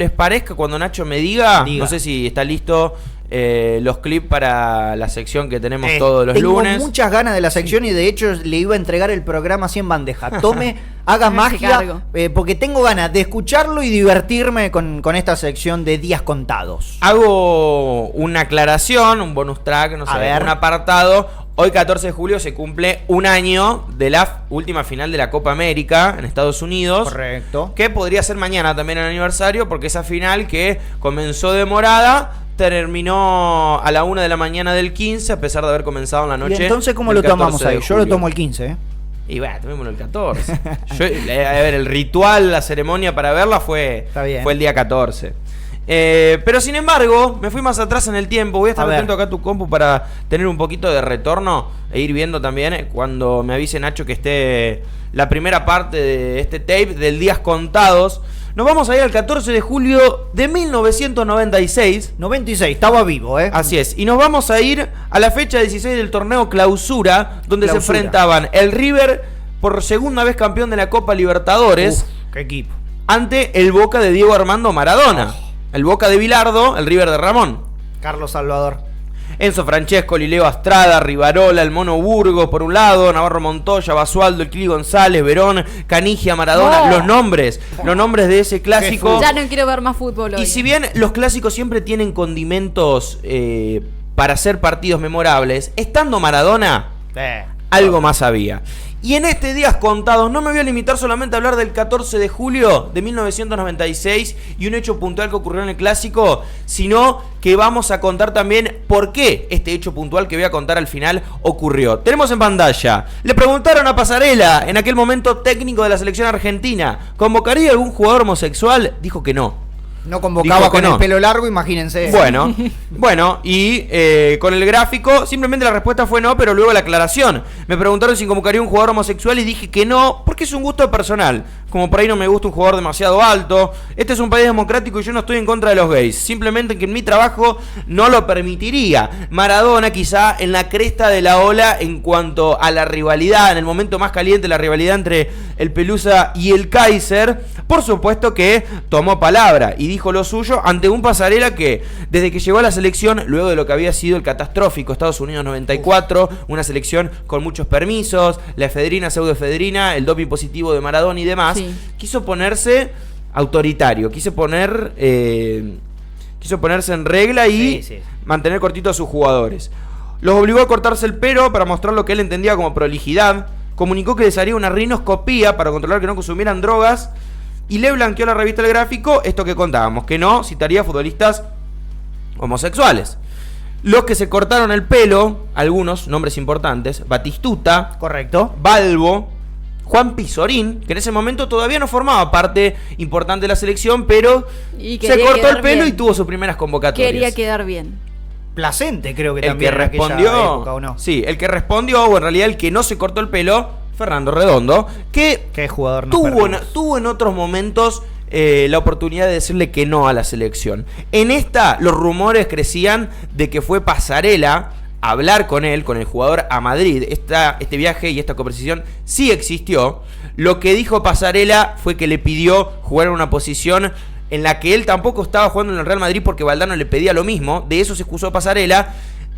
les parezca cuando Nacho me diga, no sé si está listo los clips para la sección que tenemos todos los lunes. Tengo muchas ganas de la sección y de hecho le iba a entregar el programa así en bandeja. Tome, haga magia, porque tengo ganas de escucharlo y divertirme con esta sección de días contados. Hago una aclaración, un bonus track, no sé, un apartado. Hoy 14 de julio se cumple un año de la última final de la Copa América en Estados Unidos. Correcto. Que podría ser mañana también el aniversario, porque esa final que comenzó demorada terminó a la 1 de la mañana del 15, a pesar de haber comenzado en la noche. ¿Y entonces cómo lo tomamos ahí? Yo lo tomo el 15, ¿eh? Y bueno, tomémoslo el 14. A ver, el ritual, la ceremonia para verla fue el día 14. Pero sin embargo, me fui más atrás en el tiempo. Voy a estar atento acá a tu compu para tener un poquito de retorno e ir viendo también cuando me avise Nacho que esté la primera parte de este tape del Días Contados. Nos vamos a ir al 14 de julio de 1996. 96, estaba vivo, ¿eh? Así es. Y nos vamos a ir a la fecha 16 del torneo Clausura, donde se enfrentaban el River, por segunda vez campeón de la Copa Libertadores. ¡Qué equipo! Ante el Boca de Diego Armando Maradona. El Boca de Bilardo, el River de Ramón. Carlos Salvador. Enzo Francesco, Lileo Astrada, Rivarola, el Mono Burgos por un lado, Navarro Montoya, Basualdo, el Kili González, Verón, Canigia, Maradona, los nombres de ese clásico. Ya no quiero ver más fútbol hoy. Y si bien los clásicos siempre tienen condimentos para hacer partidos memorables, estando Maradona, algo más había. Y en este Días Contados no me voy a limitar solamente a hablar del 14 de julio de 1996 y un hecho puntual que ocurrió en el Clásico, sino que vamos a contar también por qué este hecho puntual que voy a contar al final ocurrió. Tenemos en pantalla, le preguntaron a Pasarela, en aquel momento técnico de la selección argentina, ¿convocaría algún jugador homosexual? Dijo que no. No convocaba con el pelo largo, imagínense. Bueno, y con el gráfico, simplemente la respuesta fue no, pero luego la aclaración. Me preguntaron si convocaría un jugador homosexual y dije que no, porque es un gusto personal. Como por ahí no me gusta un jugador demasiado alto. Este es un país democrático y yo no estoy en contra de los gays. Simplemente que en mi trabajo no lo permitiría. Maradona quizá en la cresta de la ola en cuanto a la rivalidad, en el momento más caliente, la rivalidad entre el Pelusa y el Kaiser. Por supuesto que tomó palabra y dijo lo suyo ante un Pasarela que desde que llegó a la selección, luego de lo que había sido el catastrófico Estados Unidos 94, una selección con muchos permisos, la efedrina, pseudoefedrina, el doping positivo de Maradona y demás, quiso ponerse autoritario, quiso ponerse en regla y mantener cortito a sus jugadores. Los obligó a cortarse el pelo para mostrar lo que él entendía como prolijidad, comunicó que les haría una rinoscopía para controlar que no consumieran drogas, y le blanqueó a la revista El Gráfico esto que contábamos, que no citaría futbolistas homosexuales. Los que se cortaron el pelo, algunos nombres importantes, Batistuta, correcto, Balbo, Juan Pizorín, que en ese momento todavía no formaba parte importante de la selección, pero se cortó el pelo y tuvo sus primeras convocatorias. Quería quedar bien. Placente, creo que el también que respondió, época, ¿o no? Sí, el que respondió, o en realidad el que no se cortó el pelo, Fernando Redondo, que ¿qué jugador tuvo en otros momentos la oportunidad de decirle que no a la selección. En esta, los rumores crecían de que fue Pasarela a hablar con él, con el jugador, a Madrid. Este viaje y esta conversación sí existió. Lo que dijo Pasarela fue que le pidió jugar en una posición en la que él tampoco estaba jugando en el Real Madrid porque Valdano le pedía lo mismo. De eso se excusó Pasarela.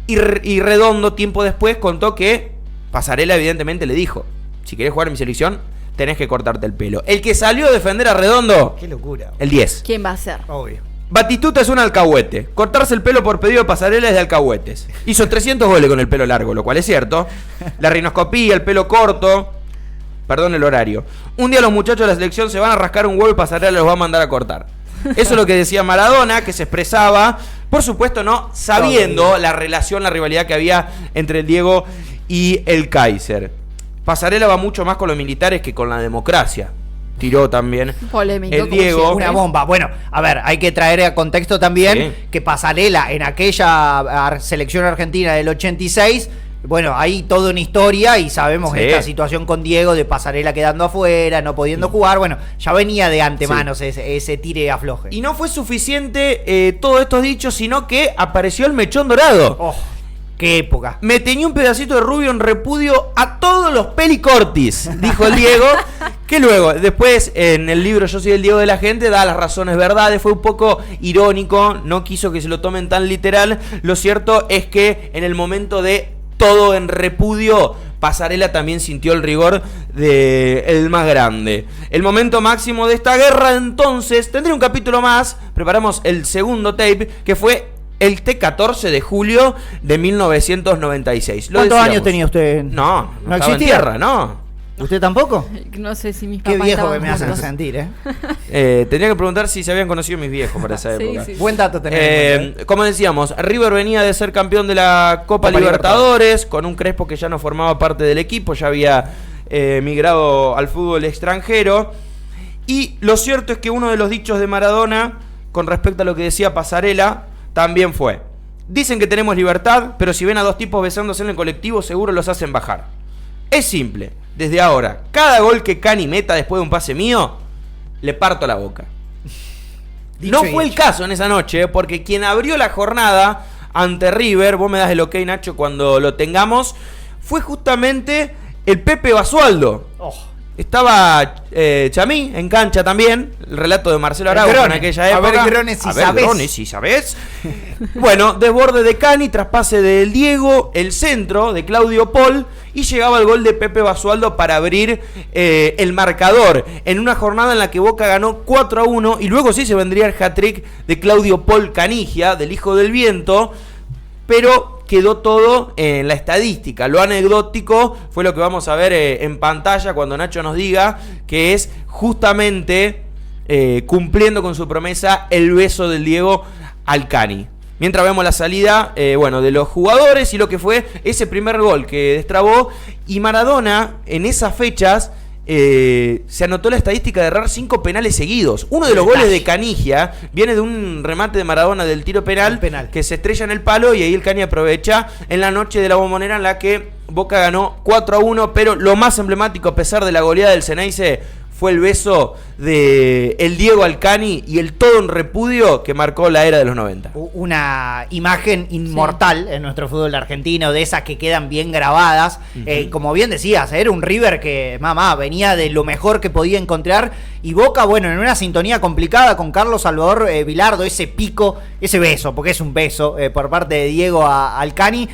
Y Redondo, tiempo después, contó que Pasarela evidentemente le dijo: si querés jugar en mi selección, tenés que cortarte el pelo. El que salió a defender a Redondo, qué locura, el 10. ¿Quién va a ser? Obvio. Batistuta es un alcahuete. Cortarse el pelo por pedido de Pasarela es de alcahuetes. Hizo 300 goles con el pelo largo, lo cual es cierto. La rinoscopía, el pelo corto. Perdón el horario. Un día los muchachos de la selección se van a rascar un huevo y Pasarela los va a mandar a cortar. Eso es lo que decía Maradona, que se expresaba, por supuesto, no sabiendo la relación, la rivalidad que había entre el Diego y el Kaiser. Pasarela va mucho más con los militares que con la democracia. Tiró también polémico, el Diego. Una bomba. Bueno, a ver, hay que traer a contexto también que Pasarela en aquella selección argentina del 86, bueno, hay toda una historia y sabemos esta situación con Diego de Pasarela quedando afuera, no pudiendo jugar. Bueno, ya venía de antemano ese tire afloje. Y no fue suficiente todo esto dicho, sino que apareció el mechón dorado. qué época. Me teñí un pedacito de rubio en repudio a todos los pelicortis, dijo el Diego, que luego, después en el libro Yo soy el Diego de la gente, da las razones verdades, fue un poco irónico, no quiso que se lo tomen tan literal. Lo cierto es que en el momento de todo en repudio, Pasarela también sintió el rigor del más grande. El momento máximo de esta guerra, entonces, tendría un capítulo más. Preparamos el segundo tape, que fue el T14 de julio de 1996. ¿Cuántos años tenía usted? No ¿No estaba en existía? tierra, no. ¿Usted tampoco? No sé si mis Qué papás viejo estaban que me hacen juntos. sentir, Tenía que preguntar si se habían conocido mis viejos para esa Sí, época. sí. Buen dato tener. Como decíamos, River venía de ser campeón de la Copa Libertadores, con un Crespo que ya no formaba parte del equipo, ya había migrado al fútbol extranjero. Y lo cierto es que uno de los dichos de Maradona, con respecto a lo que decía Pasarela, también fue: dicen que tenemos libertad, pero si ven a dos tipos besándose en el colectivo, seguro los hacen bajar. Es simple, desde ahora, cada gol que Cani meta después de un pase mío, le parto la boca. No fue el caso en esa noche, porque quien abrió la jornada ante River, vos me das el ok, Nacho, cuando lo tengamos, fue justamente el Pepe Basualdo. Estaba Chamí en cancha también, el relato de Marcelo Araujo en aquella época. A ver, Grones, si sabés. Bueno, desborde de Cani, traspase del Diego, el centro de Claudio Pol, y llegaba el gol de Pepe Basualdo para abrir el marcador en una jornada en la que Boca ganó 4-1, y luego sí se vendría el hat-trick de Claudio Pol Canigia, del Hijo del Viento, pero quedó todo en la estadística. Lo anecdótico fue lo que vamos a ver en pantalla cuando Nacho nos diga que es justamente cumpliendo con su promesa el beso del Diego al Cani. Mientras vemos la salida de los jugadores y lo que fue ese primer gol que destrabó. Y Maradona en esas fechas se anotó la estadística de errar 5 penales seguidos. Uno de los goles de Canigia viene de un remate de Maradona del tiro penal, que se estrella en el palo, y ahí el Cani aprovecha en la noche de la Bombonera, en la que Boca ganó 4-1, pero lo más emblemático, a pesar de la goleada del Ceneice, fue el beso de el Diego al Cani y el todo en repudio que marcó la era de los 90. Una imagen inmortal en nuestro fútbol argentino, de esas que quedan bien grabadas. Como bien decías, era un River que, venía de lo mejor que podía encontrar, y Boca, en una sintonía complicada con Carlos Salvador Vilardo, ese pico, ese beso, porque es un beso por parte de Diego al Cani.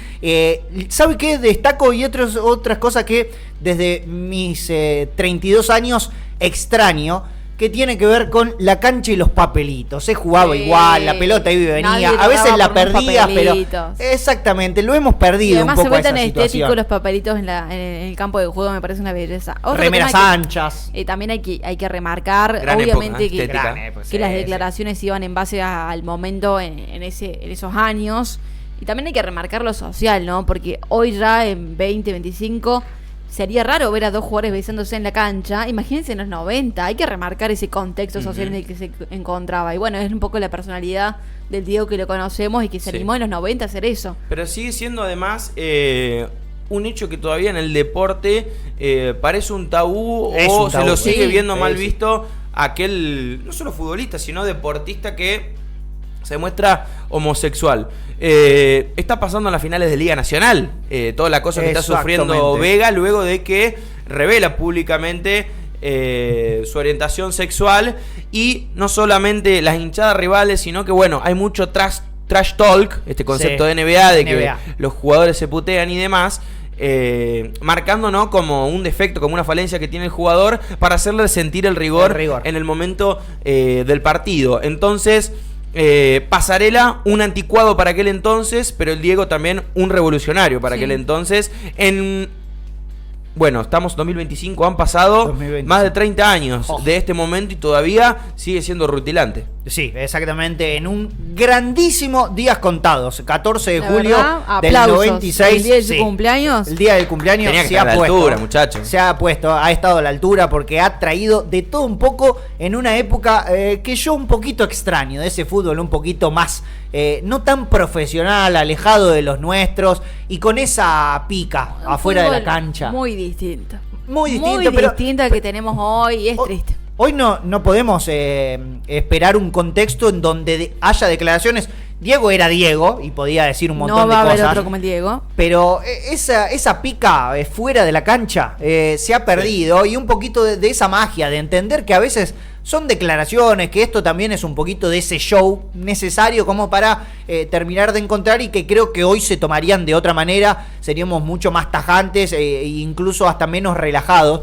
¿Sabe qué? Destaco y otras cosas que desde mis 32 años extraño, que tiene que ver con la cancha y los papelitos. Se jugaba igual, la pelota iba y venía, a veces la perdías, pero exactamente, lo hemos perdido. Y además un poco se vuelven esa estéticos situación. los papelitos en el campo de juego, me parece una belleza. Remeras anchas. También hay que remarcar, gran obviamente, época, que las declaraciones iban en base al momento en esos años. Y también hay que remarcar lo social, ¿no? Porque hoy ya en 2025 sería raro ver a dos jugadores besándose en la cancha. Imagínense en los 90, hay que remarcar ese contexto social en el que se encontraba. Y es un poco la personalidad del Diego que lo conocemos y que se animó en los 90 a hacer eso. Pero sigue siendo además un hecho que todavía en el deporte parece un tabú, se lo sigue viendo mal visto aquel, no solo futbolista, sino deportista que se muestra homosexual. Está pasando en las finales de Liga Nacional, toda la cosa que está sufriendo Vega luego de que revela públicamente su orientación sexual, y no solamente las hinchadas rivales, sino que hay mucho trash talk, este concepto de NBA, de que los jugadores se putean y demás, marcando, ¿no?, como un defecto, como una falencia que tiene el jugador para hacerle sentir el rigor en el momento del partido. Entonces, Pasarela, un anticuado para aquel entonces, pero el Diego también un revolucionario para aquel entonces. Estamos en 2025, han pasado más de 30 años de este momento y todavía sigue siendo rutilante. Sí, exactamente, en un grandísimo días contados, 14 de julio del 96. El día de su cumpleaños. El día del cumpleaños. Tenía que estar a la altura, muchachos. Se ha puesto, ha estado a la altura porque ha traído de todo un poco en una época que yo un poquito extraño, de ese fútbol un poquito más, no tan profesional, alejado de los nuestros y con esa pica afuera de la cancha. Muy distinto. Muy distinto, muy pero distinto al que tenemos hoy, y es triste. Hoy no podemos esperar un contexto en donde haya declaraciones Diego era Diego y podía decir un montón de No va a cosas. haber otro como el Diego. Pero esa pica fuera de la cancha se ha perdido, y un poquito de esa magia, de entender que a veces son declaraciones, que esto también es un poquito de ese show necesario como para terminar de encontrar, y que creo que hoy se tomarían de otra manera, seríamos mucho más tajantes e incluso hasta menos relajados.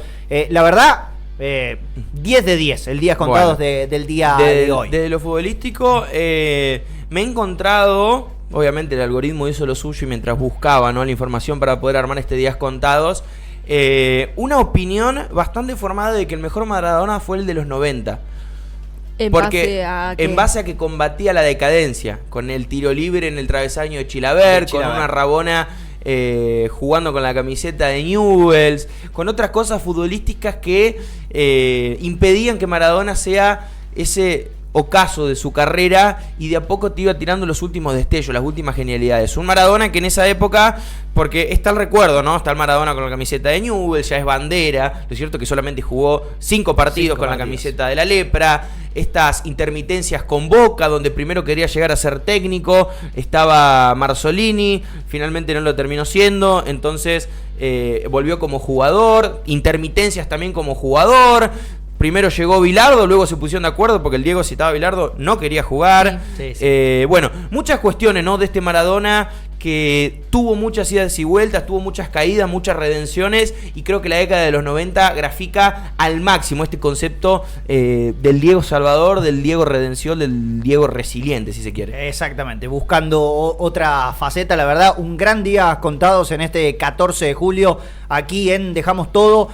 La verdad, 10 de 10, el día contados del día de hoy. De lo futbolístico, me he encontrado, obviamente el algoritmo hizo lo suyo y mientras buscaba, ¿no?, la información para poder armar este días contados, una opinión bastante formada de que el mejor Maradona fue el de los 90. En base a que combatía la decadencia, con el tiro libre en el travesaño de Chilavert, con una Rabona jugando con la camiseta de Newell's, con otras cosas futbolísticas que impedían que Maradona sea ese ocaso de su carrera, y de a poco te iba tirando los últimos destellos, las últimas genialidades. Un Maradona que en esa época, porque está el recuerdo, ¿no? Está el Maradona con la camiseta de Newell's, ya es bandera. Lo es cierto que solamente jugó 5 partidos con la camiseta de la Lepra. Estas intermitencias con Boca, donde primero quería llegar a ser técnico, estaba Marzolini, finalmente no lo terminó siendo, entonces volvió como jugador, intermitencias también como jugador. Primero llegó Bilardo, luego se pusieron de acuerdo porque el Diego, si estaba Bilardo, no quería jugar. Sí. Bueno, muchas cuestiones, ¿no?, de este Maradona que tuvo muchas idas y vueltas, tuvo muchas caídas, muchas redenciones, y creo que la década de los 90 grafica al máximo este concepto del Diego Salvador, del Diego Redención, del Diego Resiliente, si se quiere. Exactamente, buscando otra faceta, la verdad, un gran día contados en este 14 de julio, aquí en Dejamos Todo.